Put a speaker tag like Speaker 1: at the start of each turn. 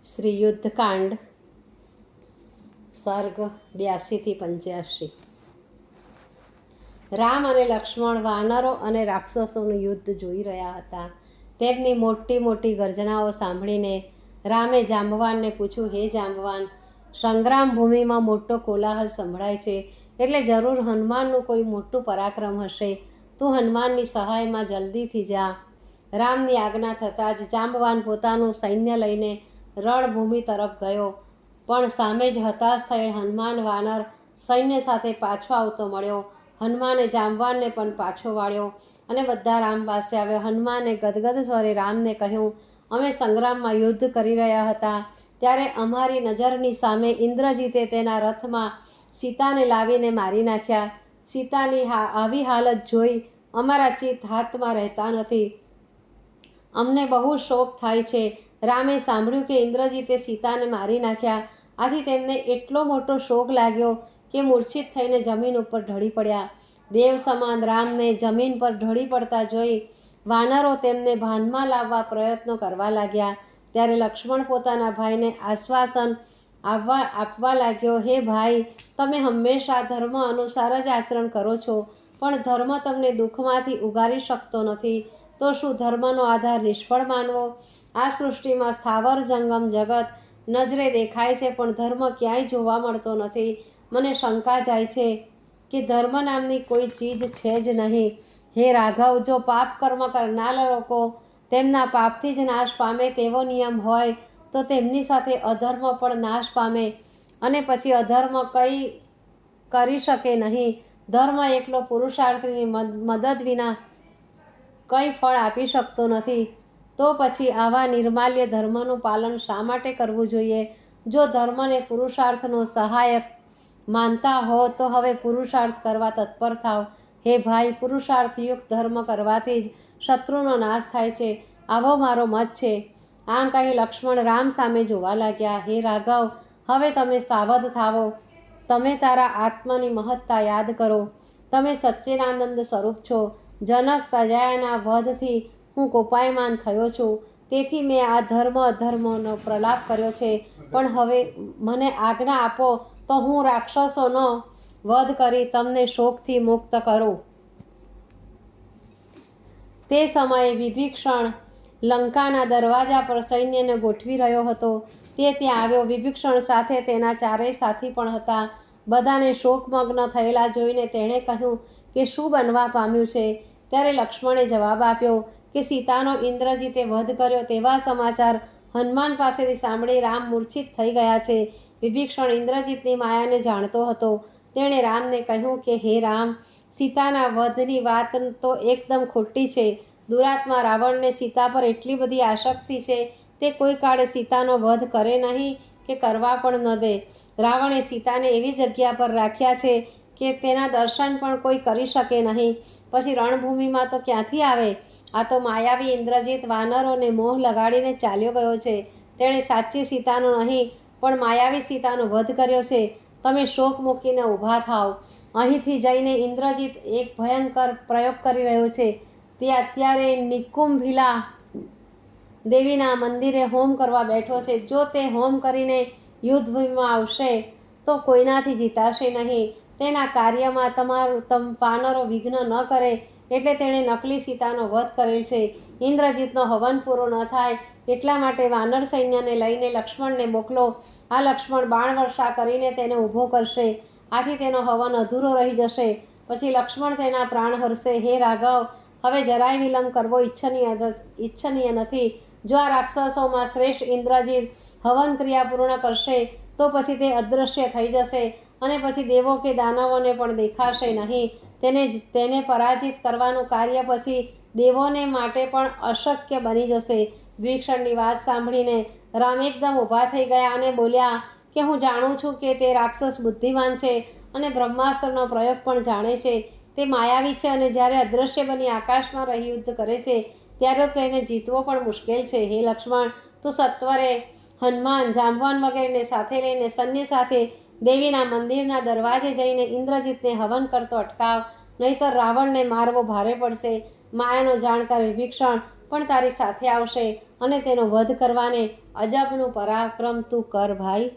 Speaker 1: શ્રી યુદ્ધકાંડ સર્ગ 82-85। રામ અને લક્ષ્મણ વાનરો અને રાક્ષસોનું યુદ્ધ જોઈ રહ્યા હતા। તેમની મોટી મોટી ગર્જનાઓ સાંભળીને રામે જાંબવાનને પૂછ્યું, હે જાંબવાન, સંગ્રામ ભૂમિમાં મોટો કોલાહલ સંભળાય છે, એટલે જરૂર હનુમાનનું કોઈ મોટું પરાક્રમ હશે। તું હનુમાનની સહાયમાં જલ્દીથી જા। રામની આજ્ઞા થતાં જ જાંબવાન પોતાનું સૈન્ય લઈને રણભૂમિ તરફ ગયો, પણ સામે જ હતાશ થયેલ હનુમાન વાનર સૈન્ય સાથે પાછો આવતો મળ્યો। હનુમાને જાંબવાનને પણ પાછો વાળ્યો અને બધા રામ પાસે આવ્યા। હનુમાને ગદગદ સ્વરે રામને કહ્યું, અમે સંગ્રામમાં યુદ્ધ કરી રહ્યા હતા, ત્યારે અમારી નજરની સામે ઇન્દ્રજીતે તેના રથમાં સીતાને લાવીને મારી નાખ્યા। સીતાની આવી હાલત જોઈ અમારા ચિત્ત હાથમાં રહેતા નથી, અમને બહુ શોક થાય છે। રામે સાંભળ્યું કે ઇન્દ્રજીતે સીતાને મારી નાખ્યા, આથી તેમને એટલો મોટો શોક લાગ્યો કે મૂર્છિત થઈને જમીન ઉપર ઢળી પડ્યા। દેવ સમાન રામને જમીન પર ઢળી પડતા જોઈ વાનરો તેમને ભાનમાં લાવવા પ્રયત્નો કરવા લાગ્યા। ત્યારે લક્ષ્મણ પોતાના ભાઈને આશ્વાસન આપવા લાગ્યો, હે ભાઈ, તમે હંમેશા ધર્મ અનુસાર જ આચરણ કરો છો, પણ ધર્મ તમને દુઃખમાંથી ઉગારી શકતો નથી, તો શું ધર્મનો આધાર નિષ્ફળ માનવો? આ સૃષ્ટિમાં સ્થાવર જંગમ જગત નજરે દેખાય છે, પણ ધર્મ ક્યાંય જોવા મળતો નથી। મને શંકા જાય છે કે ધર્મ નામની કોઈ ચીજ છે જ નહીં। હે રાઘવ, જો પાપ કર્મ કરનાર લોકો તેમના પાપથી જ નાશ પામે તેવો નિયમ હોય, તો તેમની સાથે અધર્મ પણ નાશ પામે અને પછી અધર્મ કંઈ કરી શકે નહીં। ધર્મ એકલો પુરુષાર્થની મદદ વિના કંઈ ફળ આપી શકતો નથી, તો પછી આવા નિર્માલ્ય ધર્મનું પાલન શા માટે કરવું જોઈએ? જો ધર્મને પુરુષાર્થનો સહાયક માનતા હો તો હવે પુરુષાર્થ કરવા તત્પર થાવ। હે ભાઈ, પુરુષાર્થયુક્ત ધર્મ કરવાથી જ શત્રુનો નાશ થાય છે, આવો મારો મત છે। આમ કહી લક્ષ્મણ રામ સામે જોવા લાગ્યા। હે રાઘવ, હવે તમે સાવધ થાવો, તમે તારા આત્માની મહત્તા યાદ કરો, તમે સચ્ચિદાનંદ સ્વરૂપ છો। જનક તજાયાના વધથી હું કોપાયમાન થયો છું, તેથી મેં આ ધર્મ અધર્મનો પ્રલાપ કર્યો છે, પણ હવે મને આજ્ઞા આપો તો હું રાક્ષસોનો વધ કરી તમને શોકથી મુક્ત કરું। તે સમયે વિભીષણ લંકાના દરવાજા પર સૈન્યને ગોઠવી રહ્યો હતો, તે ત્યાં આવ્યો। વિભીષણ સાથે તેના ચારેય સાથી પણ હતા। બધાને શોકમગ્ન થયેલા જોઈને તેણે કહ્યું કે શું બનવા પામ્યું છે? ત્યારે લક્ષ્મણે જવાબ આપ્યો કે સીતાનો ઇન્દ્રજીતે વધ કર્યો તેવા સમાચાર હનુમાન પાસેથી સાંભળી રામ મૂર્છિત થઈ ગયા છે। વિભીષણ ઇન્દ્રજીતની માયાને જાણતો હતો, તેણે રામને કહ્યું કે હે રામ, સીતાના વધની વાત તો એકદમ ખોટી છે। દુરાત્મા રાવણને સીતા પર એટલી બધી આસક્તિ છે, તે કોઈ કાળે સીતાનો વધ કરે નહીં કે કરવા પણ ન દે। રાવણે સીતાને એવી જગ્યા પર રાખ્યા છે કે તેના દર્શન પણ કોઈ કરી શકે નહીં, પછી રણભૂમિમાં તો ક્યાંથી આવે? આ તો માયાવી ઇન્દ્રજીત વાનરોને મોહ લગાડીને ચાલ્યો ગયો છે। તેણે સાચી સીતાનો નહીં પણ માયાવી સીતાનો વધ કર્યો છે। તમે શોક મૂકીને ઊભા થાવ, અહીંથી જઈને ઇન્દ્રજીત એક ભયંકર પ્રયોગ કરી રહ્યો છે। તે અત્યારે નિકુંભિલા દેવીના મંદિરે હોમ કરવા બેઠો છે। જો તે હોમ કરીને યુદ્ધભૂમિમાં આવશે તો કોઈનાથી જીતાશે નહીં। તેના કાર્યમાં વાનરો વિઘ્ન ન કરે એટલે તેણે નકલી સીતાનો વધ કરેલ છે। ઇન્દ્રજીતનો હવન પૂરો ન થાય એટલા માટે વાનર સૈન્યને લઈને લક્ષ્મણને મોકલો। આ લક્ષ્મણ બાણ વર્ષા કરીને તેને ઊભો કરશે, આથી તેનો હવન અધૂરો રહી જશે, પછી લક્ષ્મણ તેના પ્રાણ હરશે। હે રાઘવ, હવે જરાય વિલંબ કરવો ઈચ્છનીય નથી। જો આ રાક્ષસોમાં શ્રેષ્ઠ ઇન્દ્રજીત હવન ક્રિયા પૂર્ણ કરશે તો પછી તે અદૃશ્ય થઈ જશે અને પછી દેવો કે દાનવોને પણ દેખાશે નહીં। તેને પરાજિત કરવાનું કાર્ય પછી દેવોને માટે પણ અશક્ય બની જશે। વિભીષણની વાત સાંભળીને રામ એકદમ ઊભા થઈ ગયા અને બોલ્યા કે હું જાણું છું કે તે રાક્ષસ બુદ્ધિમાન છે અને બ્રહ્માસ્ત્રનો પ્રયોગ પણ જાણે છે। તે માયાવી છે અને જ્યારે અદૃશ્ય બની આકાશમાં રહી યુદ્ધ કરે છે ત્યારે તેને જીતવો પણ મુશ્કેલ છે। હે લક્ષ્મણ, તું સત્વરે હનુમાન, જાંબવાન વગેરેને સાથે લઈને સૈન્ય સાથે દેવીના મંદિરના દરવાજે જઈને ઇન્દ્રજીતને હવન કરતો અટકાવ, નહીંતર રાવણને મારવો ભારે પડશે। માયાનો જાણકાર વિભીષણ પણ તારી સાથે આવશે અને તેનો વધ કરવાને અજબનું પરાક્રમ તું કર ભાઈ.